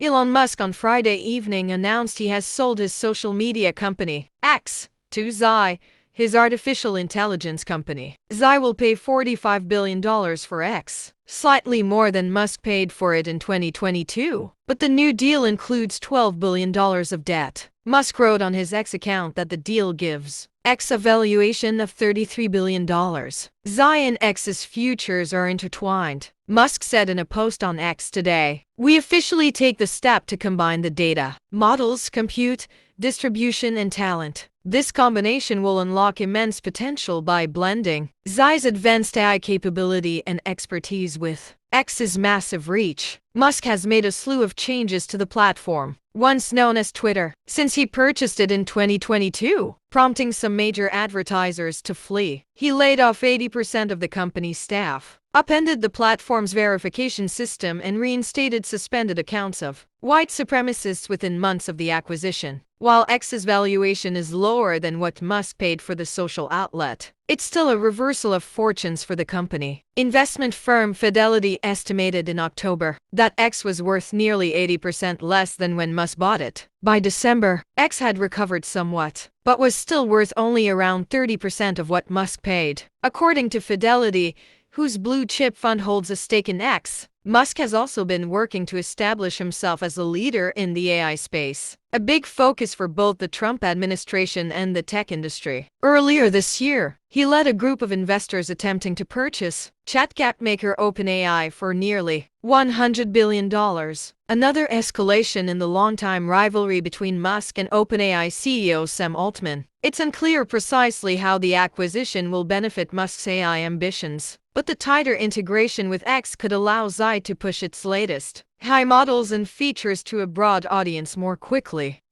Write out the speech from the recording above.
Elon Musk on Friday evening announced he has sold his social media company, X, to Xi, his artificial intelligence company. Xi will pay $45 billion for X, slightly more than Musk paid for it in 2022. But the new deal includes $12 billion of debt. Musk wrote on his X account that the deal gives X a valuation of $33 billion. Xi and X's futures are intertwined, Musk said in a post on X today. We officially take the step to combine the data, models, compute, distribution, and talent. This combination will unlock immense potential by blending Xi's advanced AI capability and expertise with X's massive reach. Musk has made a slew of changes to the platform, once known as Twitter, since he purchased it in 2022, prompting some major advertisers to flee. He laid off 80% of the company's staff, upended the platform's verification system, and reinstated suspended accounts of white supremacists within months of the acquisition. While X's valuation is lower than what Musk paid for the social outlet, it's still a reversal of fortunes for the company. Investment firm Fidelity estimated in October that X was worth nearly 80% less than when Musk bought it. By December, X had recovered somewhat, but was still worth only around 30% of what Musk paid. According to Fidelity, whose blue-chip fund holds a stake in X, Musk has also been working to establish himself as a leader in the AI space, a big focus for both the Trump administration and the tech industry. Earlier this year, he led a group of investors attempting to purchase chatbot maker OpenAI for nearly $100 billion. Another escalation in the longtime rivalry between Musk and OpenAI CEO Sam Altman. It's unclear precisely how the acquisition will benefit Musk's AI ambitions, but the tighter integration with X could allow Xi to push its latest high models and features to a broad audience more quickly.